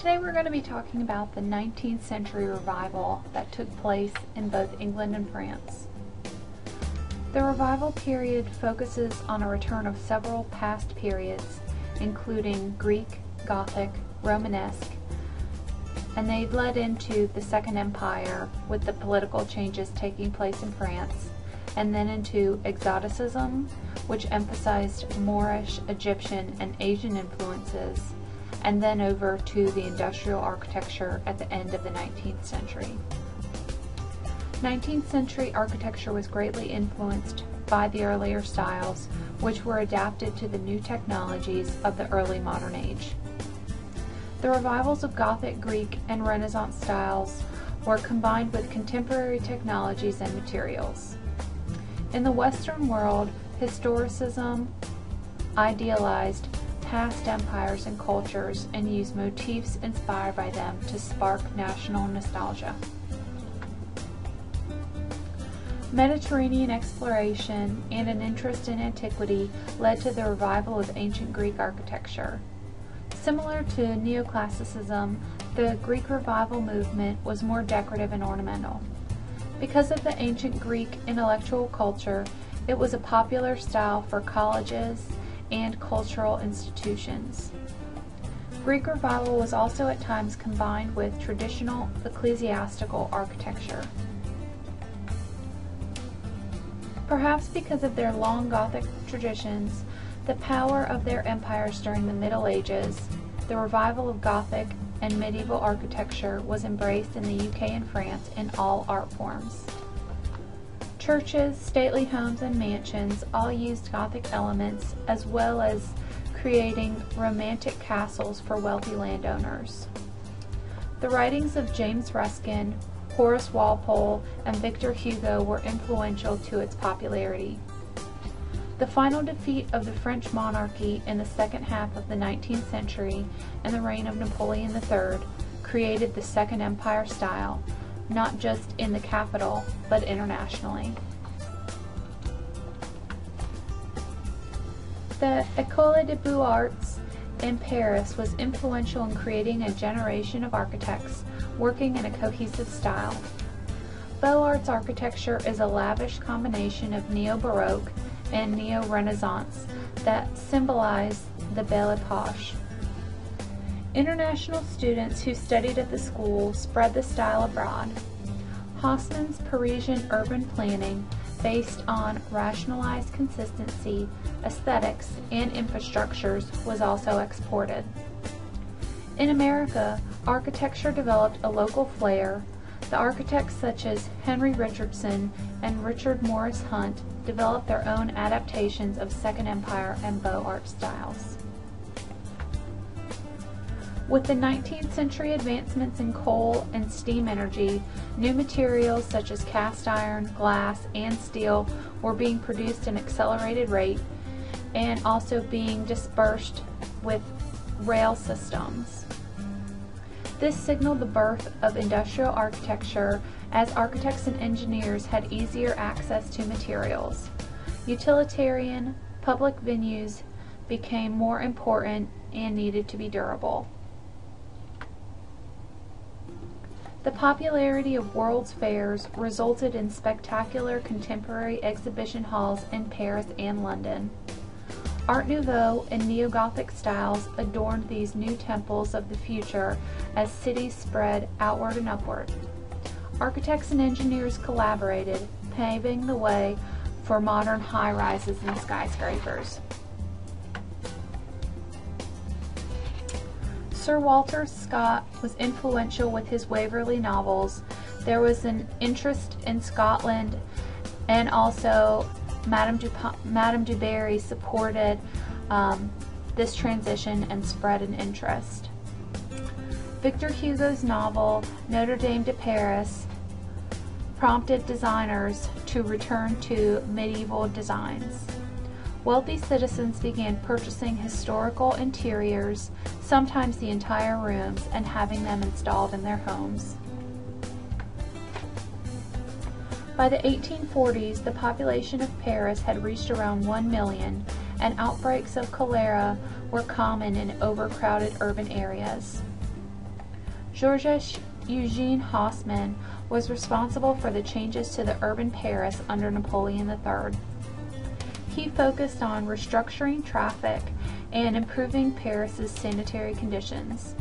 Today we're going to be talking about the 19th century revival that took place in both England and France. The revival period focuses on a return of several past periods, including Greek, Gothic, Romanesque, and they led into the Second Empire with the political changes taking place in France, and then into exoticism, which emphasized Moorish, Egyptian, and Asian influences, and then over to the industrial architecture at the end of the 19th century. 19th century architecture was greatly influenced by the earlier styles, which were adapted to the new technologies of the early modern age. The revivals of Gothic, Greek, and Renaissance styles were combined with contemporary technologies and materials. In the Western world, historicism idealized past empires and cultures and used motifs inspired by them to spark national nostalgia. Mediterranean exploration and an interest in antiquity led to the revival of ancient Greek architecture. Similar to neoclassicism, the Greek revival movement was more decorative and ornamental. Because of the ancient Greek intellectual culture, it was a popular style for colleges and cultural institutions. Greek revival was also at times combined with traditional ecclesiastical architecture. Perhaps because of their long Gothic traditions, the power of their empires during the Middle Ages, the revival of Gothic and medieval architecture was embraced in the UK and France in all art forms. Churches, stately homes, and mansions all used Gothic elements, as well as creating romantic castles for wealthy landowners. The writings of James Ruskin, Horace Walpole, and Victor Hugo were influential to its popularity. The final defeat of the French monarchy in the second half of the 19th century and the reign of Napoleon III created the Second Empire style, not just in the capital, but internationally. The École des Beaux-Arts in Paris was influential in creating a generation of architects working in a cohesive style. Beaux-Arts architecture is a lavish combination of Neo-Baroque and Neo-Renaissance that symbolize the Belle Époque. International students who studied at the school spread the style abroad. Haussmann's Parisian urban planning, based on rationalized consistency, aesthetics, and infrastructures, was also exported. In America, architecture developed a local flair. The architects such as Henry Richardson and Richard Morris Hunt developed their own adaptations of Second Empire and Beaux-Arts styles. With the 19th century advancements in coal and steam energy, new materials such as cast iron, glass, and steel were being produced at an accelerated rate and also being dispersed with rail systems. This signaled the birth of industrial architecture, as architects and engineers had easier access to materials. Utilitarian public venues became more important and needed to be durable. The popularity of World's Fairs resulted in spectacular contemporary exhibition halls in Paris and London. Art Nouveau and Neo-Gothic styles adorned these new temples of the future as cities spread outward and upward. Architects and engineers collaborated, paving the way for modern high-rises and skyscrapers. Sir Walter Scott was influential with his Waverley novels. There was an interest in Scotland, and also Madame du Barry supported this transition and spread an interest. Victor Hugo's novel Notre Dame de Paris prompted designers to return to medieval designs. Wealthy citizens began purchasing historical interiors, sometimes the entire rooms, and having them installed in their homes. By the 1840s, the population of Paris had reached around 1 million, and outbreaks of cholera were common in overcrowded urban areas. Georges Eugene Haussmann was responsible for the changes to the urban Paris under Napoleon III. He focused on restructuring traffic and improving Paris's sanitary conditions.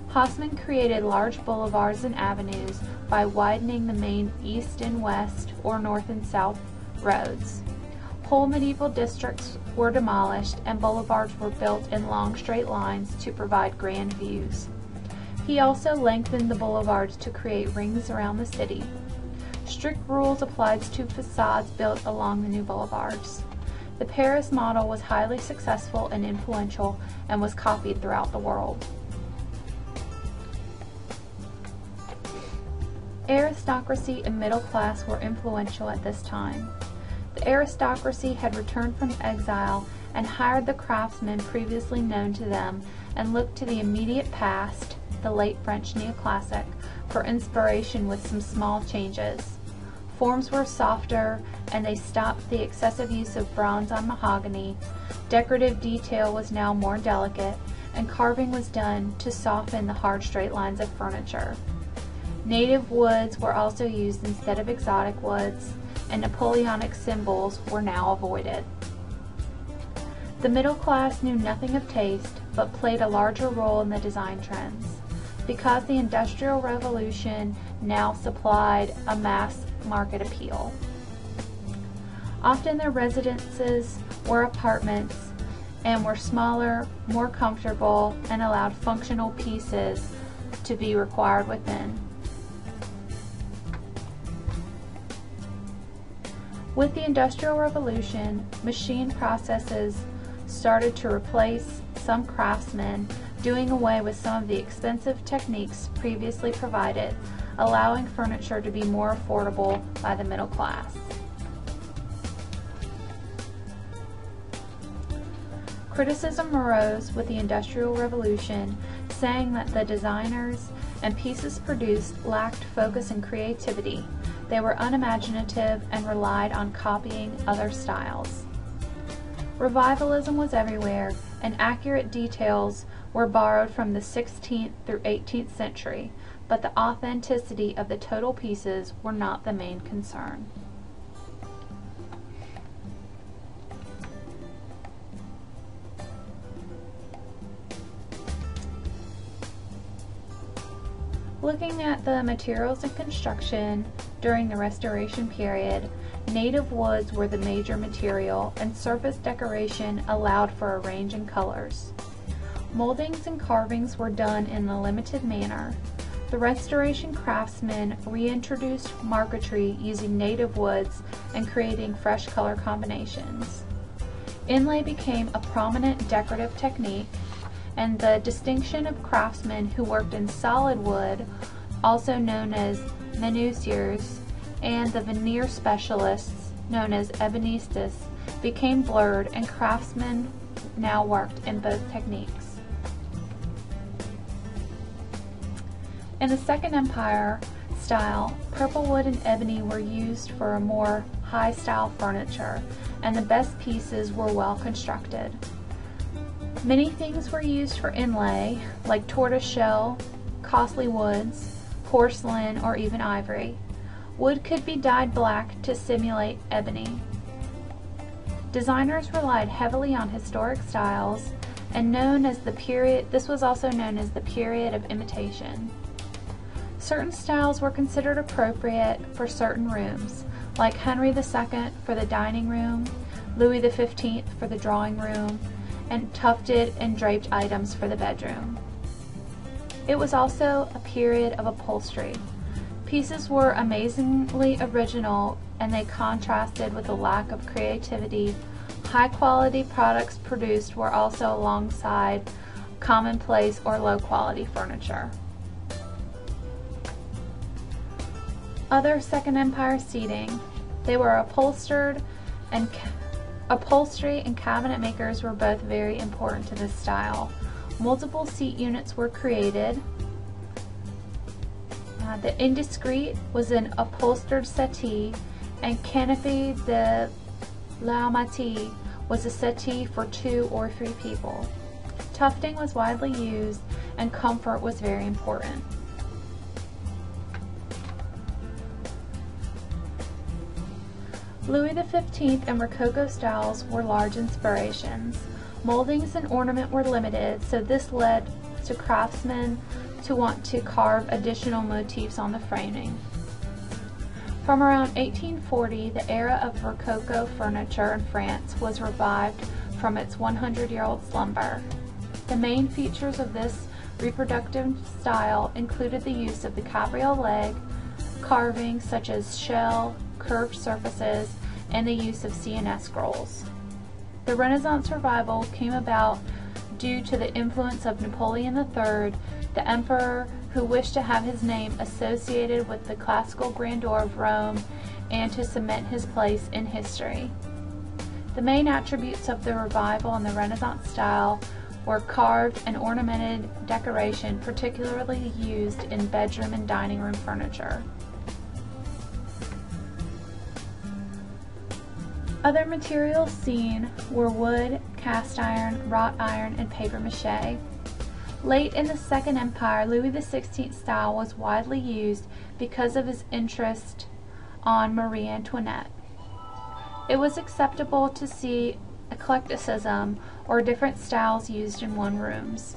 Haussmann created large boulevards and avenues by widening the main east and west or north and south roads. Whole medieval districts were demolished and boulevards were built in long straight lines to provide grand views. He also lengthened the boulevards to create rings around the city. Strict rules applied to facades built along the new boulevards. The Paris model was highly successful and influential and was copied throughout the world. Aristocracy and middle class were influential at this time. The aristocracy had returned from exile and hired the craftsmen previously known to them and looked to the immediate past, the late French neoclassic, for inspiration with some small changes. Forms were softer and they stopped the excessive use of bronze on mahogany. Decorative detail was now more delicate and carving was done to soften the hard straight lines of furniture. Native woods were also used instead of exotic woods, and Napoleonic symbols were now avoided. The middle class knew nothing of taste, but played a larger role in the design trends. Because the Industrial Revolution now supplied a mass market appeal. Often their residences were apartments and were smaller, more comfortable, and allowed functional pieces to be required within. With the Industrial Revolution, machine processes started to replace some craftsmen, doing away with some of the expensive techniques previously provided, allowing furniture to be more affordable by the middle class. Criticism arose with the Industrial Revolution, saying that the designers and pieces produced lacked focus and creativity. They were unimaginative and relied on copying other styles. Revivalism was everywhere, and accurate details were borrowed from the 16th through 18th century, but the authenticity of the total pieces were not the main concern. Looking at the materials and construction during the Restoration period, native woods were the major material and surface decoration allowed for a range in colors. Moldings and carvings were done in a limited manner. The Restoration craftsmen reintroduced marquetry using native woods and creating fresh color combinations. Inlay became a prominent decorative technique, and the distinction of craftsmen who worked in solid wood, also known as menuisiers, and the veneer specialists, known as ébénistes, became blurred, and craftsmen now worked in both techniques. In the Second Empire style, purple wood and ebony were used for a more high-style furniture, and the best pieces were well constructed. Many things were used for inlay, like tortoiseshell, costly woods, porcelain, or even ivory. Wood could be dyed black to simulate ebony. Designers relied heavily on historic styles, and this was also known as the period of imitation. Certain styles were considered appropriate for certain rooms, like Henry II for the dining room, Louis XV for the drawing room, and tufted and draped items for the bedroom. It was also a period of upholstery. Pieces were amazingly original, and they contrasted with a lack of creativity. High-quality products produced were also alongside commonplace or low-quality furniture. Other Second Empire seating. They were upholstery and cabinet makers were both very important to this style. Multiple seat units were created. The indiscreet was an upholstered settee, and canapé de l'Almaty was a settee for 2 or 3 people. Tufting was widely used, and comfort was very important. Louis XV and Rococo styles were large inspirations. Moldings and ornament were limited, so this led to craftsmen to want to carve additional motifs on the framing. From around 1840, the era of Rococo furniture in France was revived from its 100-year-old slumber. The main features of this reproductive style included the use of the cabriolet, carvings such as shell, curved surfaces, and the use of CNS scrolls. The Renaissance revival came about due to the influence of Napoleon III, the emperor who wished to have his name associated with the classical grandeur of Rome and to cement his place in history. The main attributes of the revival and the Renaissance style were carved and ornamented decoration, particularly used in bedroom and dining room furniture. Other materials seen were wood, cast iron, wrought iron, and papier-mâché. Late in the Second Empire, Louis XVI style was widely used because of his interest on Marie Antoinette. It was acceptable to see eclecticism or different styles used in one rooms.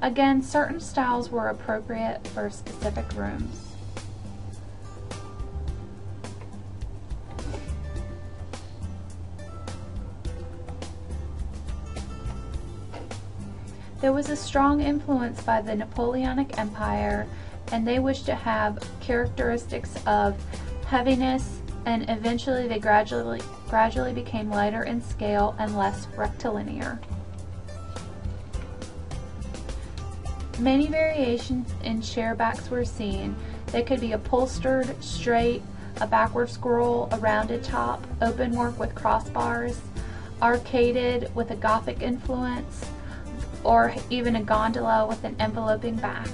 Again, certain styles were appropriate for specific rooms. There was a strong influence by the Napoleonic Empire, and they wished to have characteristics of heaviness, and eventually they gradually became lighter in scale and less rectilinear. Many variations in chair backs were seen. They could be upholstered, straight, a backward scroll, a rounded top, open work with crossbars, arcaded with a Gothic influence, or even a gondola with an enveloping back.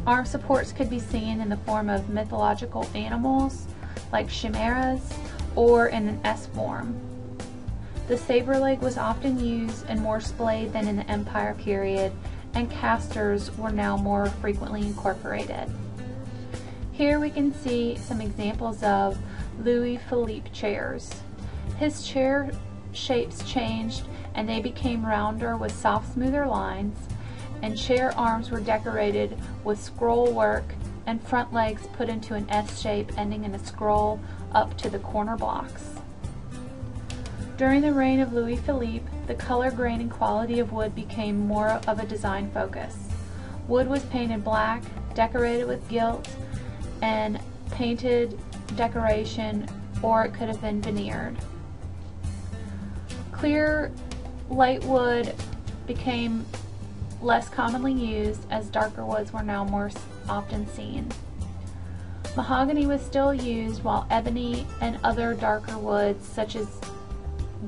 Arm supports could be seen in the form of mythological animals like chimeras or in an S form. The saber leg was often used and more splayed than in the Empire period, and casters were now more frequently incorporated. Here we can see some examples of Louis Philippe chairs. His chair shapes changed and they became rounder with soft, smoother lines, and chair arms were decorated with scroll work and front legs put into an S shape ending in a scroll up to the corner blocks. During the reign of Louis Philippe, the color, grain, and quality of wood became more of a design focus. Wood was painted black, decorated with gilt, and painted decoration, or it could have been veneered. Clear, light wood became less commonly used as darker woods were now more often seen. Mahogany was still used, while ebony and other darker woods such as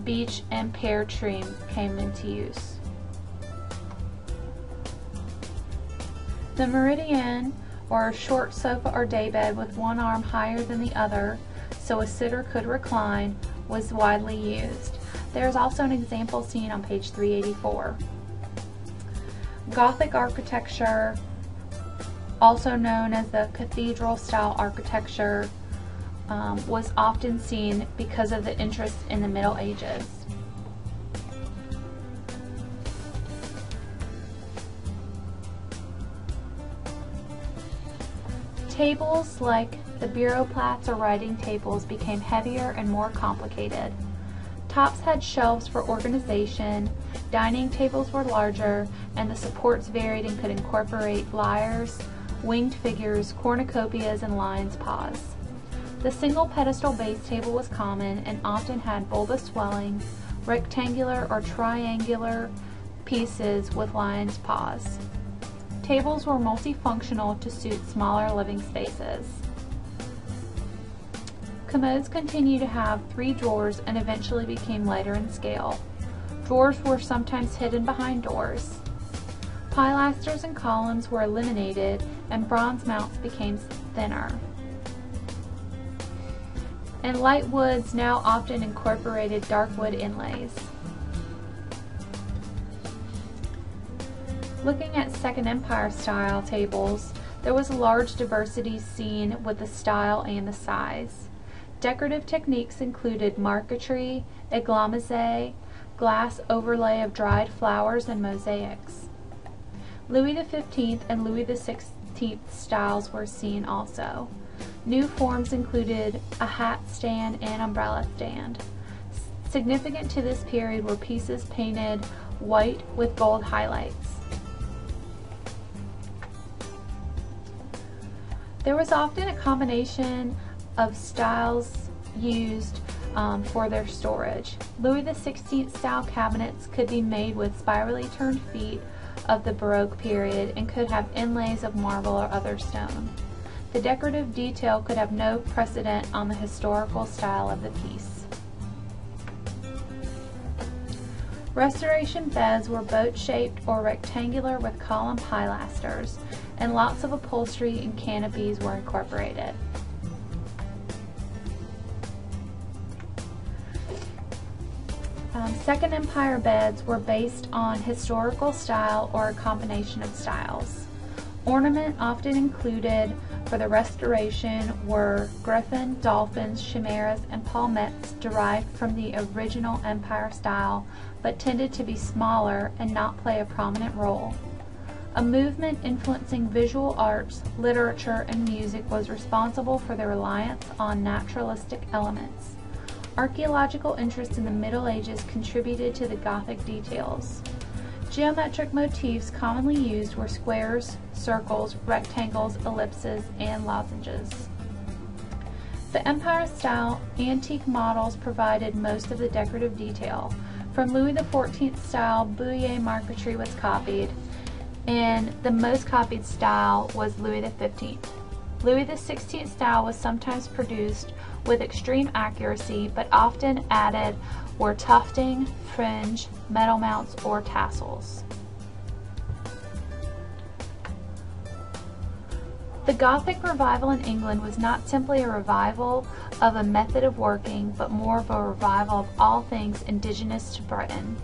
beech and pear tree came into use. The meridian, or a short sofa or daybed with one arm higher than the other so a sitter could recline, was widely used. There is also an example seen on page 384. Gothic architecture, also known as the cathedral-style architecture, was often seen because of the interest in the Middle Ages. Tables like the bureauplats or writing tables became heavier and more complicated. Tops had shelves for organization, dining tables were larger, and the supports varied and could incorporate lyres, winged figures, cornucopias, and lion's paws. The single pedestal base table was common and often had bulbous swelling, rectangular or triangular pieces with lion's paws. Tables were multifunctional to suit smaller living spaces. Commodes continued to have 3 drawers and eventually became lighter in scale. Drawers were sometimes hidden behind doors. Pilasters and columns were eliminated and bronze mounts became thinner. And light woods now often incorporated dark wood inlays. Looking at Second Empire style tables, there was a large diversity seen with the style and the size. Decorative techniques included marquetry, églamisé, glass overlay of dried flowers, and mosaics. Louis XV and Louis XVI styles were seen also. New forms included a hat stand and umbrella stand. Significant to this period were pieces painted white with gold highlights. There was often a combination of styles used for their storage. Louis XVI style cabinets could be made with spirally turned feet of the Baroque period and could have inlays of marble or other stone. The decorative detail could have no precedent on the historical style of the piece. Restoration beds were boat-shaped or rectangular with column pilasters, and lots of upholstery and canopies were incorporated. Second Empire beds were based on historical style or a combination of styles. Ornament often included for the restoration were griffin, dolphins, chimeras, and palmettes derived from the original Empire style, but tended to be smaller and not play a prominent role. A movement influencing visual arts, literature, and music was responsible for the reliance on naturalistic elements. Archaeological interest in the Middle Ages contributed to the Gothic details. Geometric motifs commonly used were squares, circles, rectangles, ellipses, and lozenges. The Empire-style antique models provided most of the decorative detail. From Louis XIV style, Bouyer marquetry was copied, and the most copied style was Louis XV. Louis XVI style was sometimes produced with extreme accuracy, but often added were tufting, fringe, metal mounts, or tassels. The Gothic revival in England was not simply a revival of a method of working, but more of a revival of all things indigenous to Britain.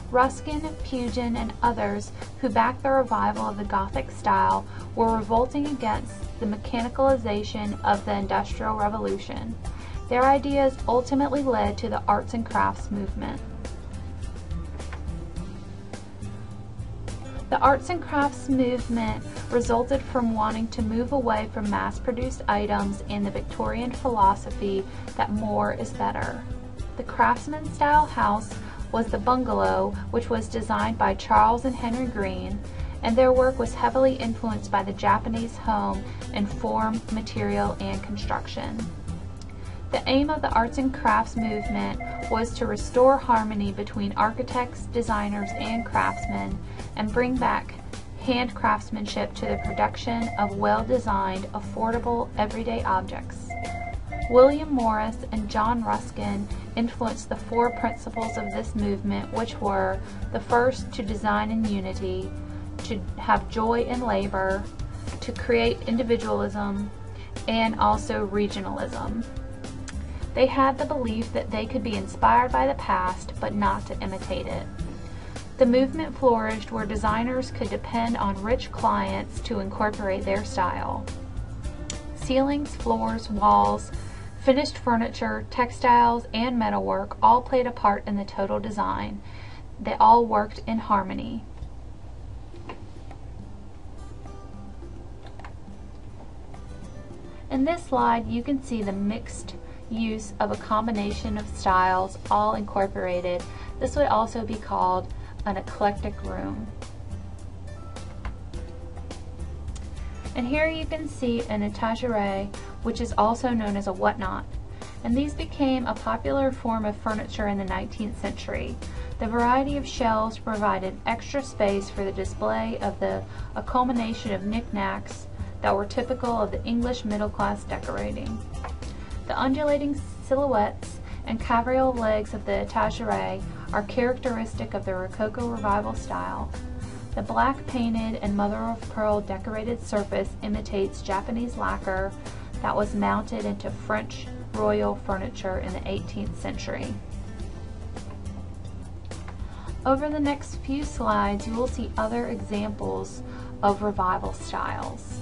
Ruskin, Pugin, and others who backed the revival of the Gothic style were revolting against the mechanicalization of the Industrial Revolution. Their ideas ultimately led to the arts and crafts movement. The arts and crafts movement resulted from wanting to move away from mass-produced items and the Victorian philosophy that more is better. The craftsman-style house was the bungalow, which was designed by Charles and Henry Green, and their work was heavily influenced by the Japanese home in form, material, and construction. The aim of the arts and crafts movement was to restore harmony between architects, designers, and craftsmen, and bring back hand craftsmanship to the production of well-designed, affordable, everyday objects. William Morris and John Ruskin influenced the four principles of this movement, which were: the first, to design in unity, to have joy in labor, to create individualism, and also regionalism. They had the belief that they could be inspired by the past, but not to imitate it. The movement flourished where designers could depend on rich clients to incorporate their style. Ceilings, floors, walls, finished furniture, textiles, and metalwork all played a part in the total design. They all worked in harmony. In this slide, you can see the mixed use of a combination of styles all incorporated. This would also be called an eclectic room. And here you can see an etagere, which is also known as a whatnot. And these became a popular form of furniture in the 19th century. The variety of shelves provided extra space for the display of a culmination of knickknacks that were typical of the English middle class decorating. The undulating silhouettes and cabriole legs of the etagere are characteristic of the Rococo Revival style. The black painted and mother-of-pearl decorated surface imitates Japanese lacquer that was mounted into French royal furniture in the 18th century. Over the next few slides, you will see other examples of revival styles.